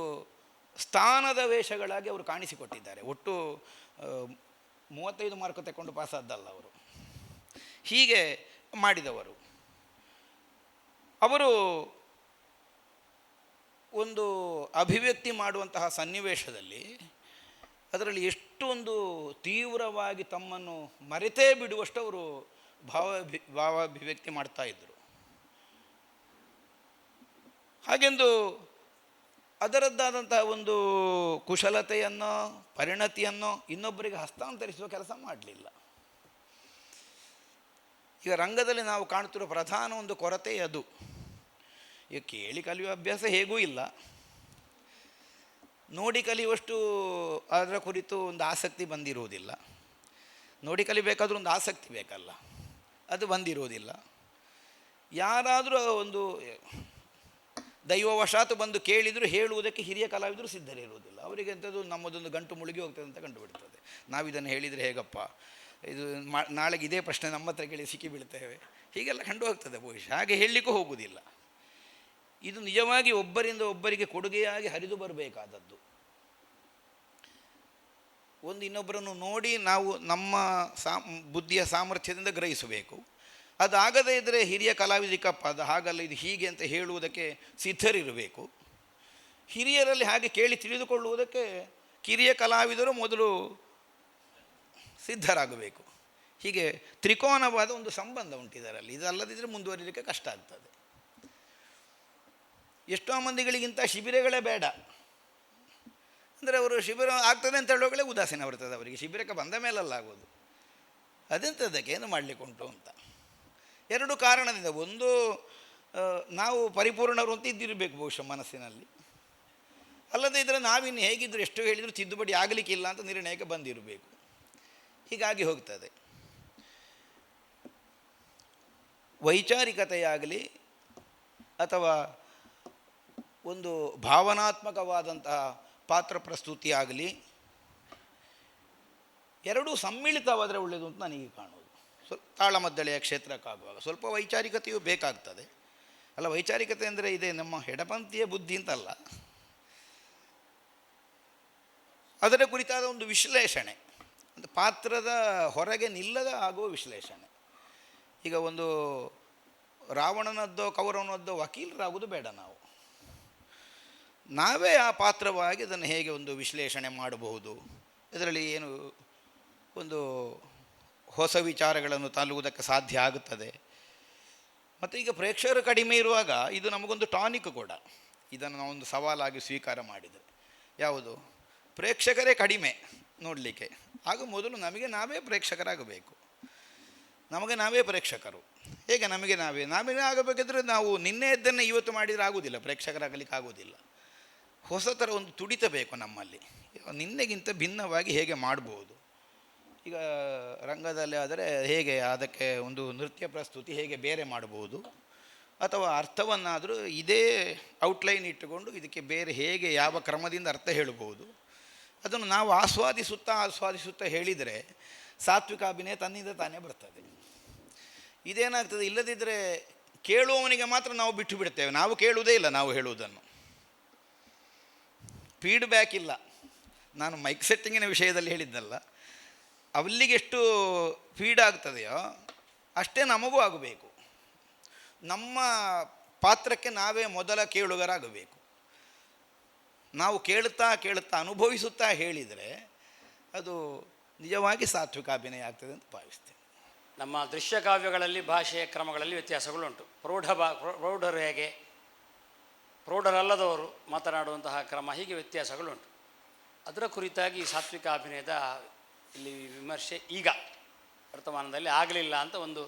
ಸ್ಥಾನದ ವೇಷಗಳಾಗಿ ಅವರು ಕಾಣಿಸಿಕೊಟ್ಟಿದ್ದಾರೆ. ಒಟ್ಟು 35 ಮಾರ್ಕ್ ತಗೊಂಡು ಪಾಸಾದ್ದಲ್ಲ ಅವರು, ಹೀಗೆ ಮಾಡಿದವರು. ಅವರು ಒಂದು ಅಭಿವ್ಯಕ್ತಿ ಮಾಡುವಂತಹ ಸನ್ನಿವೇಶದಲ್ಲಿ ಅದರಲ್ಲಿ ಎಷ್ಟೊಂದು ತೀವ್ರವಾಗಿ ತಮ್ಮನ್ನು ಮರೆತೇ ಬಿಡುವಷ್ಟು ಅವರು ಭಾವಾಭಿವ್ಯಕ್ತಿ ಮಾಡ್ತಾಯಿದ್ರು. ಹಾಗೆಂದು ಅದರದ್ದಾದಂತಹ ಒಂದು ಕುಶಲತೆಯನ್ನು, ಪರಿಣತಿಯನ್ನು ಇನ್ನೊಬ್ಬರಿಗೆ ಹಸ್ತಾಂತರಿಸುವ ಕೆಲಸ ಮಾಡಲಿಲ್ಲ. ಈಗ ರಂಗದಲ್ಲಿ ನಾವು ಕಾಣುತ್ತಿರುವ ಪ್ರಧಾನ ಒಂದು ಕೊರತೆ ಅದು. ಈಗ ಕೇಳಿ ಕಲಿಯುವ ಅಭ್ಯಾಸ ಹೇಗೂ ಇಲ್ಲ, ನೋಡಿ ಕಲಿಯುವಷ್ಟು ಅದರ ಕುರಿತು ಒಂದು ಆಸಕ್ತಿ ಬಂದಿರುವುದಿಲ್ಲ. ನೋಡಿ ಕಲಿಬೇಕಾದ್ರೂ ಒಂದು ಆಸಕ್ತಿ ಬೇಕಲ್ಲ, ಅದು ಬಂದಿರುವುದಿಲ್ಲ. ಯಾರಾದರೂ ಒಂದು ದೈವವಶಾತ್ ಬಂದು ಕೇಳಿದರೂ ಹೇಳುವುದಕ್ಕೆ ಹಿರಿಯ ಕಲಾವಿದರು ಸಿದ್ಧರಿರುವುದಿಲ್ಲ. ಅವರಿಗೆ ಎಂಥದ್ದು ನಮ್ಮದೊಂದು ಗಂಟು ಮುಳುಗಿ ಹೋಗ್ತದೆ ಅಂತ ಕಂಡುಬಿಡ್ತದೆ. ನಾವಿದನ್ನು ಹೇಳಿದರೆ ಹೇಗಪ್ಪ, ಇದು ನಾಳೆಗೆ ಇದೇ ಪ್ರಶ್ನೆ ನಮ್ಮ ಹತ್ರ ಕೇಳಿ ಸಿಕ್ಕಿ ಬೀಳ್ತೇವೆ, ಹೀಗೆಲ್ಲ ಕಂಡು ಹೋಗ್ತದೆ ಬಹುಶಃ. ಹಾಗೆ ಹೇಳಲಿಕ್ಕೂ ಹೋಗುವುದಿಲ್ಲ. ಇದು ನಿಜವಾಗಿ ಒಬ್ಬರಿಂದ ಒಬ್ಬರಿಗೆ ಕೊಡುಗೆಯಾಗಿ ಹರಿದು ಬರಬೇಕಾದದ್ದು. ಒಂದು ಇನ್ನೊಬ್ಬರನ್ನು ನೋಡಿ ನಾವು ನಮ್ಮ ಬುದ್ಧಿಯ ಸಾಮರ್ಥ್ಯದಿಂದ ಗ್ರಹಿಸಬೇಕು. ಅದಾಗದೇ ಇದ್ದರೆ ಹಿರಿಯ ಕಲಾವಿದಿಕಪ್ಪ ಅದು ಹಾಗಲ್ಲ ಇದು ಹೀಗೆ ಅಂತ ಹೇಳುವುದಕ್ಕೆ ಸಿದ್ಧರಿರಬೇಕು. ಹಿರಿಯರಲ್ಲಿ ಹಾಗೆ ಕೇಳಿ ತಿಳಿದುಕೊಳ್ಳುವುದಕ್ಕೆ ಕಿರಿಯ ಕಲಾವಿದರು ಮೊದಲು ಸಿದ್ಧರಾಗಬೇಕು. ಹೀಗೆ ತ್ರಿಕೋನವಾದ ಒಂದು ಸಂಬಂಧ ಉಂಟಿದರಲ್ಲಿ. ಇದಲ್ಲದಿದ್ದರೆ ಮುಂದುವರಿಲಿಕ್ಕೆ ಕಷ್ಟ ಆಗ್ತದೆ. ಎಷ್ಟೋ ಮಂದಿಗಳಿಗಿಂತ ಶಿಬಿರಗಳೇ ಬೇಡ. ಅಂದರೆ ಅವರು ಶಿಬಿರ ಆಗ್ತದೆ ಅಂತ ಹೇಳುವಾಗಲೇ ಉದಾಸೀನ ಬರ್ತದೆ ಅವರಿಗೆ. ಶಿಬಿರಕ್ಕೆ ಬಂದ ಮೇಲಲ್ಲ ಆಗೋದು. ಅದೆಂಥದ್ದಕ್ಕೆ ಏನು ಮಾಡಲಿಕ್ಕುಂಟು ಅಂತ ಎರಡು ಕಾರಣದಿಂದ. ಒಂದು, ನಾವು ಪರಿಪೂರ್ಣರು ಅಂತ ಇದ್ದಿರಬೇಕು ಬಹುಶಃ ಮನಸ್ಸಿನಲ್ಲಿ. ಅಲ್ಲದೇ ಇದ್ದರೆ ನಾವಿನ್ನು ಹೇಗಿದ್ದರೂ ಎಷ್ಟು ಹೇಳಿದರೂ ತಿದ್ದುಪಡಿ ಆಗಲಿಕ್ಕಿಲ್ಲ ಅಂತ ನಿರ್ಣಯಕ್ಕೆ ಬಂದಿರಬೇಕು. ಹೀಗಾಗಿ ಹೋಗ್ತದೆ. ವೈಚಾರಿಕತೆಯಾಗಲಿ ಅಥವಾ ಒಂದು ಭಾವನಾತ್ಮಕವಾದಂತಹ ಪಾತ್ರ ಪ್ರಸ್ತುತಿ ಆಗಲಿ ಎರಡೂ ಸಮ್ಮಿಳಿತವಾದರೆ ಒಳ್ಳೆಯದು ಅಂತ ನನಗೆ ಕಾಣುವುದು. ತಾಳಮದ್ದಳೆಯ ಕ್ಷೇತ್ರಕ್ಕಾಗುವಾಗ ಸ್ವಲ್ಪ ವೈಚಾರಿಕತೆಯೂ ಬೇಕಾಗ್ತದೆ. ಅಲ್ಲ, ವೈಚಾರಿಕತೆ ಅಂದರೆ ಇದೆ ನಮ್ಮ ಎಡಪಂಥೀಯ ಬುದ್ಧಿ ಅಂತಲ್ಲ, ಅದರ ಕುರಿತಾದ ಒಂದು ವಿಶ್ಲೇಷಣೆ, ಒಂದು ಪಾತ್ರದ ಹೊರಗೆ ನಿಲ್ಲದ ಆಗುವ ವಿಶ್ಲೇಷಣೆ. ಈಗ ಒಂದು ರಾವಣನದ್ದೋ ಕೌರವನದ್ದೋ ವಕೀಲರಾಗುವುದು ಬೇಡ. ನಾವೇ ಆ ಪಾತ್ರವಾಗಿ ಅದನ್ನು ಹೇಗೆ ಒಂದು ವಿಶ್ಲೇಷಣೆ ಮಾಡಬಹುದು, ಇದರಲ್ಲಿ ಏನು ಒಂದು ಹೊಸ ವಿಚಾರಗಳನ್ನು ತರುವುದಕ್ಕೆ ಸಾಧ್ಯ ಆಗುತ್ತದೆ. ಮತ್ತು ಈಗ ಪ್ರೇಕ್ಷಕರು ಕಡಿಮೆ ಇರುವಾಗ ಇದು ನಮಗೊಂದು ಟಾನಿಕ್ ಕೂಡ. ಇದನ್ನು ನಾವೊಂದು ಸವಾಲಾಗಿ ಸ್ವೀಕಾರ ಮಾಡಿದರೆ, ಯಾವುದು ಪ್ರೇಕ್ಷಕರೇ ಕಡಿಮೆ ನೋಡಲಿಕ್ಕೆ, ಆಗ ಮೊದಲು ನಮಗೆ ನಾವೇ ಪ್ರೇಕ್ಷಕರಾಗಬೇಕು. ನಮಗೆ ನಾವೇ ಪ್ರೇಕ್ಷಕರು. ಹೇಗೆ ನಮಗೆ ನಾವೇ ಆಗಬೇಕಿದ್ರೆ ನಾವು ನಿನ್ನೆಯದ್ದನ್ನು ಇವತ್ತು ಮಾಡಿದರೆ ಆಗೋದಿಲ್ಲ, ಪ್ರೇಕ್ಷಕರಾಗಲಿಕ್ಕೆ ಆಗೋದಿಲ್ಲ. ಹೊಸ ಥರ ಒಂದು ತುಡಿತ ಬೇಕು ನಮ್ಮಲ್ಲಿ. ನಿನ್ನೆಗಿಂತ ಭಿನ್ನವಾಗಿ ಹೇಗೆ ಮಾಡ್ಬೋದು. ಈಗ ರಂಗದಲ್ಲಿ ಆದರೆ ಹೇಗೆ ಅದಕ್ಕೆ ಒಂದು ನೃತ್ಯ ಪ್ರಸ್ತುತಿ ಹೇಗೆ ಬೇರೆ ಮಾಡ್ಬೋದು, ಅಥವಾ ಅರ್ಥವನ್ನಾದರೂ ಇದೇ ಔಟ್ಲೈನ್ ಇಟ್ಟುಕೊಂಡು ಇದಕ್ಕೆ ಬೇರೆ ಹೇಗೆ ಯಾವ ಕ್ರಮದಿಂದ ಅರ್ಥ ಹೇಳ್ಬೋದು, ಅದನ್ನು ನಾವು ಆಸ್ವಾದಿಸುತ್ತಾ ಹೇಳಿದರೆ ಸಾತ್ವಿಕ ಅಭಿನಯ ತನ್ನಿಂದ ತಾನೇ ಬರ್ತದೆ. ಇದೇನಾಗ್ತದೆ, ಇಲ್ಲದಿದ್ದರೆ ಕೇಳುವವನಿಗೆ ಮಾತ್ರ ನಾವು ಬಿಟ್ಟು ಬಿಡ್ತೇವೆ, ನಾವು ಕೇಳುವುದೇ ಇಲ್ಲ ನಾವು ಹೇಳುವುದನ್ನು. ಫೀಡ್ಬ್ಯಾಕ್ ಇಲ್ಲ. ನಾನು ಮೈಕ್ ಸೆಟ್ಟಿಂಗಿನ ವಿಷಯದಲ್ಲಿ ಹೇಳಿದ್ದಲ್ಲ, ಅಲ್ಲಿಗೆಷ್ಟು ಫೀಡ್ ಆಗ್ತದೆಯೋ ಅಷ್ಟೇ ನಮಗೂ ಆಗಬೇಕು. ನಮ್ಮ ಪಾತ್ರಕ್ಕೆ ನಾವೇ ಮೊದಲ ಕೇಳುಗರಾಗಬೇಕು. ನಾವು ಕೇಳುತ್ತಾ ಅನುಭವಿಸುತ್ತಾ ಹೇಳಿದರೆ ಅದು ನಿಜವಾಗಿ ಸಾತ್ವಿಕ ಅಭಿನಯ ಆಗ್ತದೆ ಅಂತ ಭಾವಿಸ್ತೇನೆ. ನಮ್ಮ ದೃಶ್ಯಕಾವ್ಯಗಳಲ್ಲಿ ಭಾಷೆಯ ಕ್ರಮಗಳಲ್ಲಿ ವ್ಯತ್ಯಾಸಗಳುಂಟು. ಪ್ರೌಢರು ಹೇಗೆ, ಪ್ರೌಢರಲ್ಲದವರು ಮಾತನಾಡುವಂತಹ ಕ್ರಮ, ಹೀಗೆ ವ್ಯತ್ಯಾಸಗಳುಂಟು. ಅದರ ಕುರಿತಾಗಿ ಸಾತ್ವಿಕ ಅಭಿನಯದ ಇಲ್ಲಿ ವಿಮರ್ಶೆ ಈಗ ವರ್ತಮಾನದಲ್ಲಿ ಆಗಲಿಲ್ಲ ಅಂತ ಒಂದು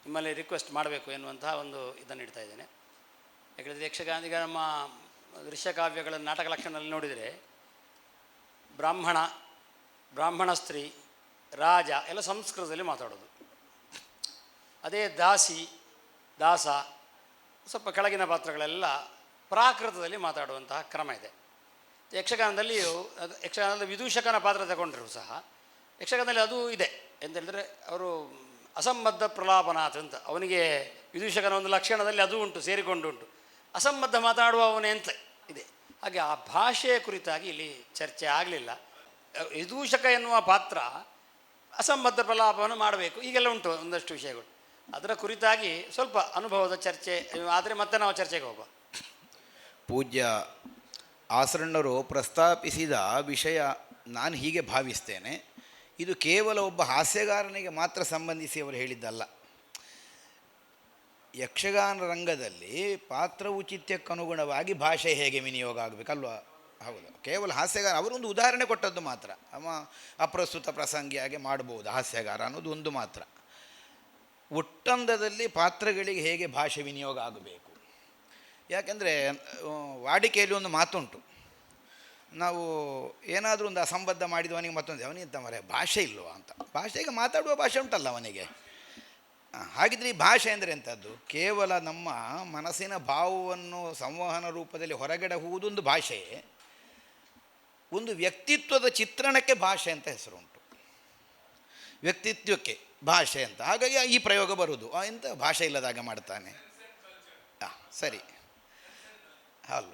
ನಿಮ್ಮಲ್ಲಿ ರಿಕ್ವೆಸ್ಟ್ ಮಾಡಬೇಕು ಎನ್ನುವಂತಹ ಒಂದು ಇದನ್ನು ಇಡ್ತಾ ಇದ್ದೇನೆ. ಯಾಕೆಂದರೆ ಯಕ್ಷಗಾನ, ಈಗ ನಮ್ಮ ದೃಶ್ಯಕಾವ್ಯಗಳ ನಾಟಕ ಲಕ್ಷಣದಲ್ಲಿ ನೋಡಿದರೆ ಬ್ರಾಹ್ಮಣ ಸ್ತ್ರೀ, ರಾಜ ಎಲ್ಲ ಸಂಸ್ಕೃತದಲ್ಲಿ ಮಾತಾಡೋದು. ಅದೇ ದಾಸ ಸ್ವಲ್ಪ ಕೆಳಗಿನ ಪಾತ್ರಗಳೆಲ್ಲ ಪ್ರಾಕೃತದಲ್ಲಿ ಮಾತಾಡುವಂತಹ ಕ್ರಮ ಇದೆ. ಯಕ್ಷಗಾನದ ವಿದೂಷಕನ ಪಾತ್ರ ತಗೊಂಡ್ರು ಸಹ ಯಕ್ಷಗಾನದಲ್ಲಿ ಅದು ಇದೆ. ಎಂತೇಳಿದರೆ ಅವರು ಅಸಂಬದ್ಧ ಪ್ರಲಾಪನಾಥ್ ಅಂತ, ಅವನಿಗೆ ವಿದೂಷಕನ ಒಂದು ಲಕ್ಷಣದಲ್ಲಿ ಅದು ಉಂಟು, ಸೇರಿಕೊಂಡು ಉಂಟು. ಅಸಂಬದ್ಧ ಮಾತಾಡುವವನೇ ಅಂತ ಇದೆ. ಹಾಗೆ ಆ ಭಾಷೆಯ ಕುರಿತಾಗಿ ಇಲ್ಲಿ ಚರ್ಚೆ ಆಗಲಿಲ್ಲ. ವಿದೂಷಕ ಎನ್ನುವ ಪಾತ್ರ ಅಸಂಬದ್ಧ ಪ್ರಲಾಪವನ್ನು ಮಾಡಬೇಕು, ಹೀಗೆಲ್ಲ ಉಂಟು ಒಂದಷ್ಟು ವಿಷಯಗಳು. ಅದರ ಕುರಿತಾಗಿ ಸ್ವಲ್ಪ ಅನುಭವದ ಚರ್ಚೆ ಆದರೆ ಮತ್ತೆ ನಾವು ಚರ್ಚೆಗೆ ಹೋಗುವ. ಪೂಜ್ಯ ಆಸರಣ್ಣರು ಪ್ರಸ್ತಾಪಿಸಿದ ವಿಷಯ ನಾನು ಹೀಗೆ ಭಾವಿಸ್ತೇನೆ, ಇದು ಕೇವಲ ಒಬ್ಬ ಹಾಸ್ಯಗಾರನಿಗೆ ಮಾತ್ರ ಸಂಬಂಧಿಸಿ ಅವರು ಹೇಳಿದ್ದಲ್ಲ. ಯಕ್ಷಗಾನ ರಂಗದಲ್ಲಿ ಪಾತ್ರ ಔಚಿತ್ಯಕ್ಕನುಗುಣವಾಗಿ ಭಾಷೆ ಹೇಗೆ ವಿನಿಯೋಗ ಆಗಬೇಕಲ್ವ? ಹೌದು, ಕೇವಲ ಹಾಸ್ಯಗಾರ ಅವರೊಂದು ಉದಾಹರಣೆ ಕೊಟ್ಟದ್ದು ಮಾತ್ರ. ಅಪ್ರಸ್ತುತ ಪ್ರಸಂಗಿಯಾಗಿ ಮಾಡ್ಬೋದು ಹಾಸ್ಯಗಾರ ಅನ್ನೋದು ಒಂದು ಮಾತ್ರ. ಒಟ್ಟಂದದಲ್ಲಿ ಪಾತ್ರಗಳಿಗೆ ಹೇಗೆ ಭಾಷೆ ವಿನಿಯೋಗ ಆಗಬೇಕು. ಯಾಕೆಂದರೆ ವಾಡಿಕೆಯಲ್ಲಿ ಒಂದು ಮಾತುಂಟು, ನಾವು ಏನಾದರೂ ಒಂದು ಅಸಂಬದ್ಧ ಮಾಡಿದವನಿಗೆ ಮತ್ತೊಂದು ಅವನಿಂತ ಮರೆ ಭಾಷೆ ಇಲ್ವಾ ಅಂತ. ಭಾಷೆಗೆ ಮಾತಾಡುವ ಭಾಷೆ ಉಂಟಲ್ಲ ಅವನಿಗೆ. ಹಾಗಿದ್ರೆ ಈ ಭಾಷೆ ಅಂದರೆ ಎಂಥದ್ದು? ಕೇವಲ ನಮ್ಮ ಮನಸ್ಸಿನ ಭಾವವನ್ನು ಸಂವಹನ ರೂಪದಲ್ಲಿ ಹೊರಗಡೆಹುವುದೊಂದು ಭಾಷೆಯೇ. ಒಂದು ವ್ಯಕ್ತಿತ್ವದ ಚಿತ್ರಣಕ್ಕೆ ಭಾಷೆ ಅಂತ ಹೆಸರುಂಟು, ವ್ಯಕ್ತಿತ್ವಕ್ಕೆ ಭಾಷೆ ಅಂತ. ಹಾಗಾಗಿ ಈ ಪ್ರಯೋಗ ಬರುವುದು, ಎಂತ ಭಾಷೆ ಇಲ್ಲದಾಗ ಮಾಡ್ತಾನೆ. ಸರಿ ಅಲ್ಲ,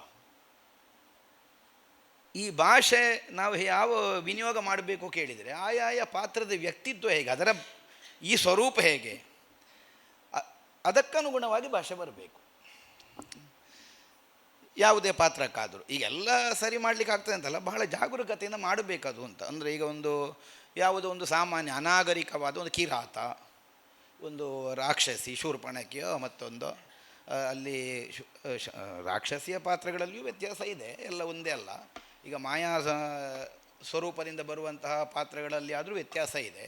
ಈ ಭಾಷೆ ನಾವು ಯಾವ ವಿನಿಯೋಗ ಮಾಡಬೇಕು ಕೇಳಿದರೆ ಆಯಾಯ ಪಾತ್ರದ ವ್ಯಕ್ತಿತ್ವ ಹೇಗೆ, ಅದರ ಈ ಸ್ವರೂಪ ಹೇಗೆ, ಅದಕ್ಕನುಗುಣವಾಗಿ ಭಾಷೆ ಬರಬೇಕು. ಯಾವುದೇ ಪಾತ್ರಕ್ಕಾದರೂ ಈಗೆಲ್ಲ ಸರಿ ಮಾಡಲಿಕ್ಕೆ ಆಗ್ತದೆ ಅಂತಲ್ಲ, ಬಹಳ ಜಾಗರೂಕತೆಯಿಂದ ಮಾಡಬೇಕದು ಅಂತ. ಅಂದರೆ ಈಗ ಯಾವುದೋ ಒಂದು ಸಾಮಾನ್ಯ ಅನಾಗರಿಕವಾದ ಒಂದು ಕಿರಾತ, ಒಂದು ರಾಕ್ಷಸಿ ಶೂರ್ಪಣಕಿಯೋ ಮತ್ತೊಂದು, ಅಲ್ಲಿ ರಾಕ್ಷಸಿಯ ಪಾತ್ರಗಳಲ್ಲಿಯೂ ವ್ಯತ್ಯಾಸ ಇದೆ, ಎಲ್ಲ ಒಂದೇ ಅಲ್ಲ. ಈಗ ಮಾಯಾ ಸ್ವರೂಪದಿಂದ ಬರುವಂತಹ ಪಾತ್ರಗಳಲ್ಲಿ ಆದರೂ ವ್ಯತ್ಯಾಸ ಇದೆ.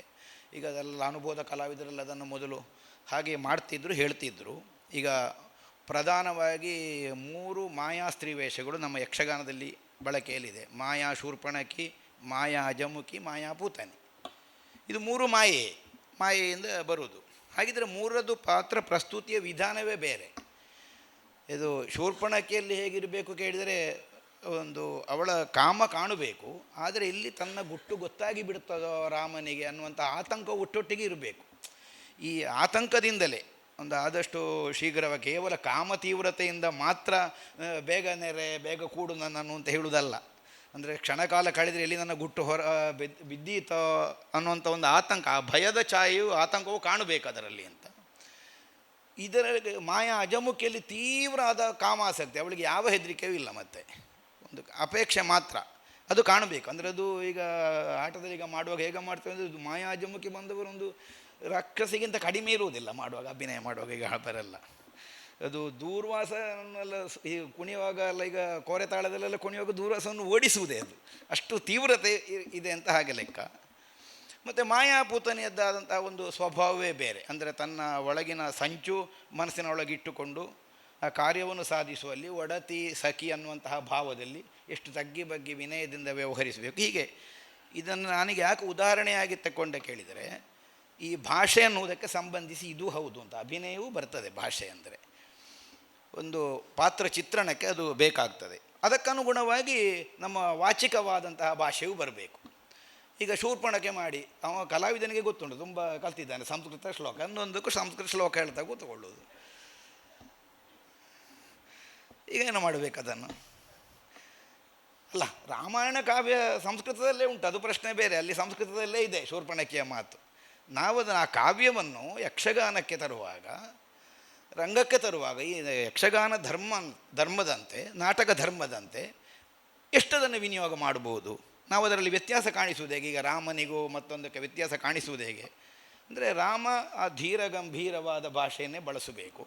ಈಗ ಅದೆಲ್ಲ ಅನುಭವದ ಕಲಾವಿದರೆಲ್ಲ ಅದನ್ನು ಮೊದಲು ಹಾಗೆ ಮಾಡ್ತಿದ್ರು, ಹೇಳ್ತಿದ್ರು. ಈಗ ಪ್ರಧಾನವಾಗಿ 3 ಮಾಯಾ ಸ್ತ್ರೀ ವೇಷಗಳು ನಮ್ಮ ಯಕ್ಷಗಾನದಲ್ಲಿ ಬಳಕೆಯಲ್ಲಿದೆ. ಮಾಯಾ ಶೂರ್ಪಣಕಿ, ಮಾಯಾ ಅಜಮುಖಿ, ಮಾಯಾ ಪೂತನಿ. ಇದು 3 ಮಾಯೆಯಿಂದ ಬರುವುದು. ಹಾಗಿದ್ರೆ 3ರದ್ದು ಪಾತ್ರ ಪ್ರಸ್ತುತಿಯ ವಿಧಾನವೇ ಬೇರೆ. ಇದು ಶೂರ್ಪಣಕಿಯಲ್ಲಿ ಹೇಗಿರಬೇಕು ಕೇಳಿದರೆ, ಅವಳ ಕಾಮ ಕಾಣಬೇಕು, ಆದರೆ ಇಲ್ಲಿ ತನ್ನ ಗುಟ್ಟು ಗೊತ್ತಾಗಿ ಬಿಡುತ್ತದೋ ರಾಮನಿಗೆ ಅನ್ನುವಂಥ ಆತಂಕ ಒಟ್ಟೊಟ್ಟಿಗೆ ಇರಬೇಕು. ಈ ಆತಂಕದಿಂದಲೇ ಆದಷ್ಟು ಶೀಘ್ರವಾಗಿ ಕೇವಲ ಕಾಮ ತೀವ್ರತೆಯಿಂದ ಮಾತ್ರ ಬೇಗ ಕೂಡು ನನ್ನನ್ನು ಅಂತ ಹೇಳುವುದಲ್ಲ. ಅಂದರೆ ಕ್ಷಣಕಾಲ ಕಳೆದರೆ ಎಲ್ಲಿ ನನ್ನ ಗುಟ್ಟು ಬಿದ್ದೀತೋ ಅನ್ನುವಂಥ ಒಂದು ಆತಂಕ, ಆ ಭಯದ ಛಾಯೆಯು ಆತಂಕವು ಕಾಣಬೇಕು ಅದರಲ್ಲಿ ಅಂತ. ಇದರ ಮಾಯಾ ಅಜಮುಖಿಯಲ್ಲಿ ತೀವ್ರವಾದ ಕಾಮಾಸಕ್ತಿ, ಅವಳಿಗೆ ಯಾವ ಹೆದರಿಕೆಯೂ ಇಲ್ಲ, ಮತ್ತು ಒಂದು ಅಪೇಕ್ಷೆ ಮಾತ್ರ ಅದು ಕಾಣಬೇಕು. ಅಂದರೆ ಅದು ಈಗ ಆಟದಲ್ಲಿ ಈಗ ಮಾಡುವಾಗ ಹೇಗೆ ಮಾಡ್ತೇವೆ ಅಂದರೆ, ಮಾಯಾ ಅಜಮುಖಿ ಬಂದವರು ರಾಕ್ಷಸಿಗಿಂತ ಕಡಿಮೆ ಇರುವುದಿಲ್ಲ ಮಾಡುವಾಗ, ಅಭಿನಯ ಮಾಡುವಾಗ. ಈಗ ಬರಲ್ಲ ಅದು ದೂರ್ವಾಸನೆಲ್ಲ ಈ ಕುಣಿಯುವಾಗ ಎಲ್ಲ, ಈಗ ಕೋರೆ ತಾಳದಲ್ಲೆಲ್ಲ ಕುಣಿಯುವಾಗ ದೂರ್ವಾಸವನ್ನು ಓಡಿಸುವುದೇ, ಅದು ಅಷ್ಟು ತೀವ್ರತೆ ಇದೆ ಅಂತ ಹಾಗೆ ಲೆಕ್ಕ. ಮತ್ತು ಮಾಯಾಪೂತನಿಯದ್ದಾದಂಥ ಒಂದು ಸ್ವಭಾವವೇ ಬೇರೆ. ಅಂದರೆ ತನ್ನ ಒಳಗಿನ ಸಂಚು ಮನಸ್ಸಿನ ಒಳಗಿಟ್ಟುಕೊಂಡು ಆ ಕಾರ್ಯವನ್ನು ಸಾಧಿಸುವಲ್ಲಿ ಒಡತಿ ಸಖಿ ಅನ್ನುವಂತಹ ಭಾವದಲ್ಲಿ ಎಷ್ಟು ತಗ್ಗಿ ಬಗ್ಗಿ ವಿನಯದಿಂದ ವ್ಯವಹರಿಸಬೇಕು. ಹೀಗೆ ಇದನ್ನು ನನಗೆ ಯಾಕೆ ಉದಾಹರಣೆಯಾಗಿ ತಗೊಂಡೆ ಕೇಳಿದರೆ, ಈ ಭಾಷೆ ಅನ್ನುವುದಕ್ಕೆ ಸಂಬಂಧಿಸಿ ಇದು ಹೌದು ಅಂತ. ಅಭಿನಯವೂ ಬರ್ತದೆ ಭಾಷೆ ಅಂದರೆ, ಒಂದು ಪಾತ್ರ ಚಿತ್ರಣಕ್ಕೆ ಅದು ಬೇಕಾಗ್ತದೆ. ಅದಕ್ಕನುಗುಣವಾಗಿ ನಮ್ಮ ವಾಚಿಕವಾದಂತಹ ಭಾಷೆಯೂ ಬರಬೇಕು. ಈಗ ಶೂರ್ಪಣಕ್ಕೆ ಮಾಡಿ ಅವ ಕಲಾವಿದನಿಗೆ ಗೊತ್ತುಂಟು, ತುಂಬ ಕಲ್ತಿದ್ದಾನೆ ಸಂಸ್ಕೃತ ಶ್ಲೋಕ, ಅನ್ನೊಂದಕ್ಕೂ ಸಂಸ್ಕೃತ ಶ್ಲೋಕ ಹೇಳ್ತಾ ಕೂತ್ಕೊಳ್ಳೋದು. ಈಗ ಏನು ಮಾಡಬೇಕು ಅದನ್ನು? ಅಲ್ಲ, ರಾಮಾಯಣ ಕಾವ್ಯ ಸಂಸ್ಕೃತದಲ್ಲೇ ಉಂಟು, ಅದು ಪ್ರಶ್ನೆ ಬೇರೆ. ಅಲ್ಲಿ ಸಂಸ್ಕೃತದಲ್ಲೇ ಇದೆ ಶೂರ್ಪಣಕಿಯ ಮಾತು. ನಾವು ಅದನ್ನು ಆ ಕಾವ್ಯವನ್ನು ಯಕ್ಷಗಾನಕ್ಕೆ ತರುವಾಗ, ರಂಗಕ್ಕೆ ತರುವಾಗ, ಈ ಯಕ್ಷಗಾನ ಧರ್ಮದಂತೆ, ನಾಟಕ ಧರ್ಮದಂತೆ ಎಷ್ಟದನ್ನು ವಿನಿಯೋಗ ಮಾಡ್ಬೋದು? ನಾವು ಅದರಲ್ಲಿ ವ್ಯತ್ಯಾಸ ಕಾಣಿಸುವುದು ಹೇಗೆ? ಈಗ ರಾಮನಿಗೂ ಮತ್ತೊಂದಕ್ಕೆ ವ್ಯತ್ಯಾಸ ಕಾಣಿಸುವುದು ಹೇಗೆ ಅಂದರೆ, ರಾಮ ಆ ಧೀರ ಗಂಭೀರವಾದ ಭಾಷೆಯನ್ನೇ ಬಳಸಬೇಕು.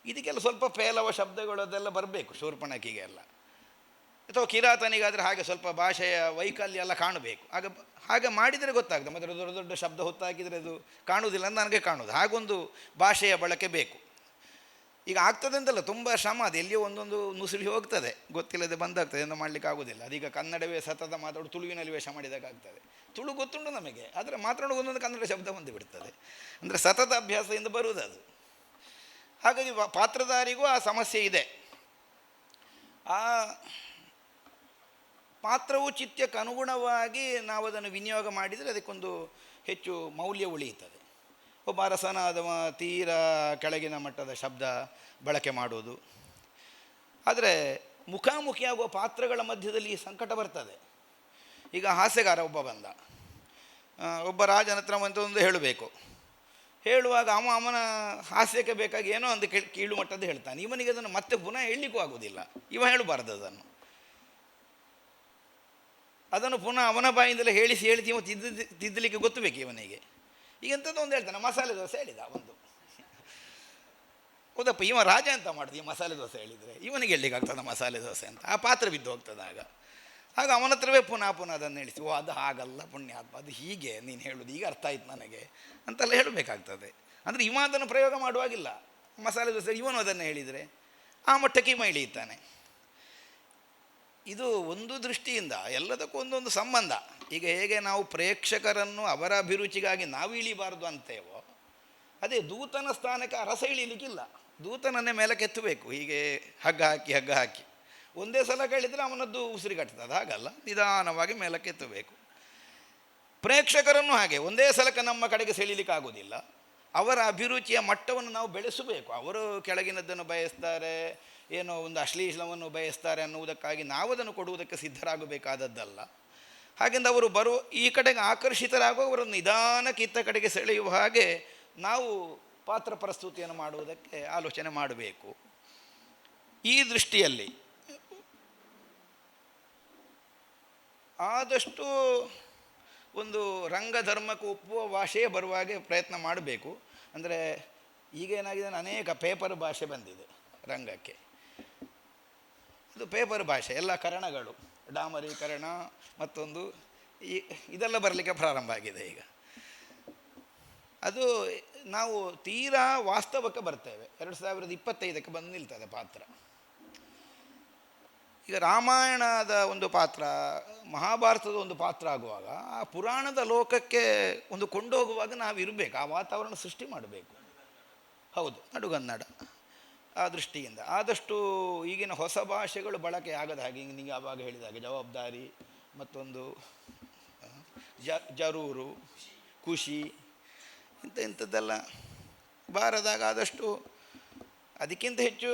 ಇದಕ್ಕೆಲ್ಲ ಸ್ವಲ್ಪ ಪೇಲವ ಶಬ್ದಗಳು ಅದೆಲ್ಲ ಬರಬೇಕು ಶೂರ್ಪಣಕಿಗೆ ಎಲ್ಲ. ಅಥವಾ ಕಿರಾತನಿಗಾದರೆ ಹಾಗೆ ಸ್ವಲ್ಪ ಭಾಷೆಯ ವೈಕಲ್ಯ ಎಲ್ಲ ಕಾಣಬೇಕು. ಹಾಗೆ ಮಾಡಿದರೆ ಗೊತ್ತಾಗ್ತದೆ. ಮತ್ತು ದೊಡ್ಡ ದೊಡ್ಡ ಶಬ್ದ ಹೊತ್ತಾಕಿದರೆ ಅದು ಕಾಣುವುದಿಲ್ಲ ಅಂತ ನನಗೆ ಕಾಣುವುದು. ಹಾಗೊಂದು ಭಾಷೆಯ ಬಳಕೆ ಬೇಕು. ಈಗ ಆಗ್ತದೆ ಅಂತಲ್ಲ, ತುಂಬ ಶ್ರಮ, ಅದು ಎಲ್ಲಿಯೋ ಒಂದೊಂದು ನುಸುಳಿ ಹೋಗ್ತದೆ, ಗೊತ್ತಿಲ್ಲದೆ ಬಂದಾಗ್ತದೆ, ಏನು ಮಾಡಲಿಕ್ಕೆ ಆಗೋದಿಲ್ಲ. ಅದೀಗ ಕನ್ನಡವೇ ಸತತ ಮಾತಾಡೋದು ತುಳುವಿನಲ್ಲಿ ವೇಷ ಮಾಡಿದಾಗ್ತದೆ. ತುಳು ಗೊತ್ತುಂಟು ನಮಗೆ, ಆದರೆ ಮಾತಾಡೋದು ಒಂದೊಂದು ಕನ್ನಡ ಶಬ್ದ ಬಂದು ಬಿಡ್ತದೆ. ಅಂದರೆ ಸತತ ಅಭ್ಯಾಸದಿಂದ ಬರುವುದು ಅದು. ಹಾಗಾಗಿ ಪಾತ್ರಧಾರಿಗೂ ಆ ಸಮಸ್ಯೆ ಇದೆ. ಆ ಪಾತ್ರವು ಚಿತ್ಯಕ್ಕೆ ಅನುಗುಣವಾಗಿ ನಾವು ಅದನ್ನು ವಿನಿಯೋಗ ಮಾಡಿದರೆ ಅದಕ್ಕೊಂದು ಹೆಚ್ಚು ಮೌಲ್ಯ ಉಳಿಯುತ್ತದೆ. ಒಬ್ಬ ಅರಸನಾದವ ತೀರಾ ಕೆಳಗಿನ ಮಟ್ಟದ ಶಬ್ದ ಬಳಕೆ ಮಾಡುವುದು. ಆದರೆ ಮುಖಾಮುಖಿಯಾಗುವ ಪಾತ್ರಗಳ ಮಧ್ಯದಲ್ಲಿ ಈ ಸಂಕಟ ಬರ್ತದೆ. ಈಗ ಹಾಸ್ಯಗಾರ ಒಬ್ಬ ಬಂದ, ಒಬ್ಬ ರಾಜನ ಹತ್ರ ಒಂದು ಹೇಳಬೇಕು. ಹೇಳುವಾಗ ಅವನ ಹಾಸ್ಯಕ್ಕೆ ಬೇಕಾಗಿ ಏನೋ ಒಂದು ಕೀಳು ಮಟ್ಟದ್ದು ಹೇಳ್ತಾನೆ. ಇವನಿಗೆ ಅದನ್ನು ಮತ್ತೆ ಪುನಃ ಹೇಳಲಿಕ್ಕೂ ಆಗೋದಿಲ್ಲ. ಇವ ಹೇಳಬಾರ್ದು ಅದನ್ನು ಪುನಃ ಅವನ ಬಾಯಿಂದಲೇ ಹೇಳಿಸಿ ಇವ ತಿದ್ದಲಿಕ್ಕೆ ಗೊತ್ತಬೇಕು ಇವನಿಗೆ. ಈಗಂಥದ್ದು ಒಂದು ಹೇಳ್ತಾನೆ, ಮಸಾಲೆ ದೋಸೆ ಹೇಳಿದ ಒಂದು. ಹೌದಪ್ಪ, ಇವ ರಾಜ ಅಂತ ಮಾಡೋದು ಈ ಮಸಾಲೆ ದೋಸೆ ಹೇಳಿದರೆ, ಇವನಿಗೆ ಹೇಳಲಿಕ್ಕಾಗ್ತದೆ ಮಸಾಲೆ ದೋಸೆ ಅಂತ. ಆ ಪಾತ್ರ ಬಿದ್ದು ಹೋಗ್ತದೆ. ಆಗ ಅವನ ಹತ್ರವೇ ಪುನಃ ಅದನ್ನು ಹೇಳಿಸಿ, ಓ ಅದು ಹಾಗಲ್ಲ ಪುಣ್ಯಾತ್ಮ, ಅದು ಹೀಗೆ ನೀನು ಹೇಳೋದು, ಈಗ ಅರ್ಥ ಆಯ್ತು ನನಗೆ ಅಂತೆಲ್ಲ ಹೇಳಬೇಕಾಗ್ತದೆ. ಅಂದರೆ ಇವ ಅದನ್ನು ಪ್ರಯೋಗ ಮಾಡುವಾಗಿಲ್ಲ. ಮಸಾಲೆ ದೋಸೆ ಇವನು ಅದನ್ನು ಹೇಳಿದರೆ ಆ ಮಟ್ಟಕ್ಕೆ ಇವ ಇಳಿಯುತ್ತಾನೆ. ಇದು ಒಂದು ದೃಷ್ಟಿಯಿಂದ ಎಲ್ಲದಕ್ಕೂ ಒಂದೊಂದು ಸಂಬಂಧ. ಈಗ ಹೇಗೆ ನಾವು ಪ್ರೇಕ್ಷಕರನ್ನು ಅವರ ಅಭಿರುಚಿಗಾಗಿ ನಾವು ಇಳಿಬಾರ್ದು ಅಂತೇವೋ, ಅದೇ ದೂತನ ಸ್ಥಾನಕ್ಕೆ ಅರಸ ಇಳಿಲಿಕ್ಕಿಲ್ಲ. ದೂತನನ್ನೇ ಮೇಲೆ ಕೆತ್ತಬೇಕು, ಹೀಗೆ ಹಗ್ಗ ಹಾಕಿ ಒಂದೇ ಸಲ ಕೇಳಿದರೆ ಅವನದ್ದು ಉಸಿರುಗಟ್ಟುತ್ತದೆ. ಹಾಗಲ್ಲ, ನಿಧಾನವಾಗಿ ಮೇಲಕ್ಕೆ ಎತ್ತಬೇಕು. ಪ್ರೇಕ್ಷಕರನ್ನು ಹಾಗೆ ಒಂದೇ ಸಲಕ್ಕೆ ನಮ್ಮ ಕಡೆಗೆ ಸೆಳೀಲಿಕ್ಕಾಗೋದಿಲ್ಲ. ಅವರ ಅಭಿರುಚಿಯ ಮಟ್ಟವನ್ನು ನಾವು ಬೆಳೆಸಬೇಕು. ಅವರು ಕೆಳಗಿನದ್ದನ್ನು ಬಯಸ್ತಾರೆ, ಏನೋ ಒಂದು ಅಶ್ಲೀಲವನ್ನು ಬಯಸ್ತಾರೆ ಅನ್ನುವುದಕ್ಕಾಗಿ ನಾವು ಅದನ್ನು ಕೊಡುವುದಕ್ಕೆ ಸಿದ್ಧರಾಗಬೇಕಾದದ್ದಲ್ಲ. ಹಾಗೆಂದು ಅವರು ಈ ಕಡೆಗೆ ಆಕರ್ಷಿತರಾಗುವ ಅವರನ್ನು ನಿಧಾನಕ್ಕೆ ಇತ್ತ ಕಡೆಗೆ ಸೆಳೆಯುವ ಹಾಗೆ ನಾವು ಪಾತ್ರ ಪ್ರಸ್ತುತಿಯನ್ನು ಮಾಡುವುದಕ್ಕೆ ಆಲೋಚನೆ ಮಾಡಬೇಕು. ಈ ದೃಷ್ಟಿಯಲ್ಲಿ ಆದಷ್ಟು ಒಂದು ರಂಗಧರ್ಮಕ್ಕೆ ಒಪ್ಪುವ ಭಾಷೆಯೇ ಬರುವ ಹಾಗೆ ಪ್ರಯತ್ನ ಮಾಡಬೇಕು. ಅಂದರೆ ಈಗೇನಾಗಿದೆ, ಅನೇಕ ಪೇಪರ್ ಭಾಷೆ ಬಂದಿದೆ ರಂಗಕ್ಕೆ. ಅದು ಪೇಪರ್ ಭಾಷೆ, ಎಲ್ಲ ಕರಣಗಳು, ಡಾಮರೀಕರಣ ಮತ್ತೊಂದು ಇದೆಲ್ಲ ಬರಲಿಕ್ಕೆ ಪ್ರಾರಂಭ ಆಗಿದೆ ಈಗ. ಅದು ನಾವು ತೀರಾ ವಾಸ್ತವಕ್ಕೆ ಬರ್ತೇವೆ. 2025ಕ್ಕೆ ಬಂದು ನಿಲ್ತದೆ ಪಾತ್ರ. ಈಗ ರಾಮಾಯಣದ ಒಂದು ಪಾತ್ರ, ಮಹಾಭಾರತದ ಒಂದು ಪಾತ್ರ ಆಗುವಾಗ ಆ ಪುರಾಣದ ಲೋಕಕ್ಕೆ ಒಂದು ಕೊಂಡೋಗುವಾಗ ನಾವು ಇರಬೇಕು, ಆ ವಾತಾವರಣ ಸೃಷ್ಟಿ ಮಾಡಬೇಕು. ಹೌದು, ನಡುಗನ್ನಡ. ಆ ದೃಷ್ಟಿಯಿಂದ ಆದಷ್ಟು ಈಗಿನ ಹೊಸ ಭಾಷೆಗಳು ಬಳಕೆ ಆಗದ ಹಾಗೆ, ನೀವು ಆವಾಗ ಹೇಳಿದ ಹಾಗೆ ಜವಾಬ್ದಾರಿ, ಮತ್ತೊಂದು ಜರೂರು, ಖುಷಿ, ಇಂಥದ್ದೆಲ್ಲ ಬಾರದಾಗ ಆದಷ್ಟು ಅದಕ್ಕಿಂತ ಹೆಚ್ಚು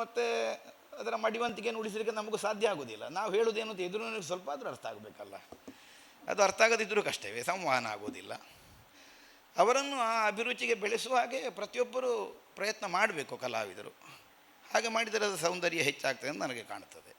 ಮತ್ತು ಅದರ ಮಡಿವಂತಿಕೆಯನ್ನು ಉಳಿಸಲಿಕ್ಕೆ ನಮಗೂ ಸಾಧ್ಯ ಆಗೋದಿಲ್ಲ. ನಾವು ಹೇಳೋದೇನು ಅಂತ ಎದುರು ಸ್ವಲ್ಪ ಆದರೂ ಅರ್ಥ ಆಗಬೇಕಲ್ಲ. ಅದು ಅರ್ಥ ಆಗದಿದ್ದರೂ ಕಷ್ಟವೇ, ಸಂವಹನ ಆಗೋದಿಲ್ಲ. ಅವರನ್ನು ಆ ಅಭಿರುಚಿಗೆ ಬೆಳೆಸುವ ಹಾಗೆ ಪ್ರತಿಯೊಬ್ಬರೂ ಪ್ರಯತ್ನ ಮಾಡಬೇಕು ಕಲಾವಿದರು. ಹಾಗೆ ಮಾಡಿದರೆ ಅದು ಸೌಂದರ್ಯ ಹೆಚ್ಚಾಗ್ತದೆ ಅಂತ ನನಗೆ ಕಾಣ್ತದೆ.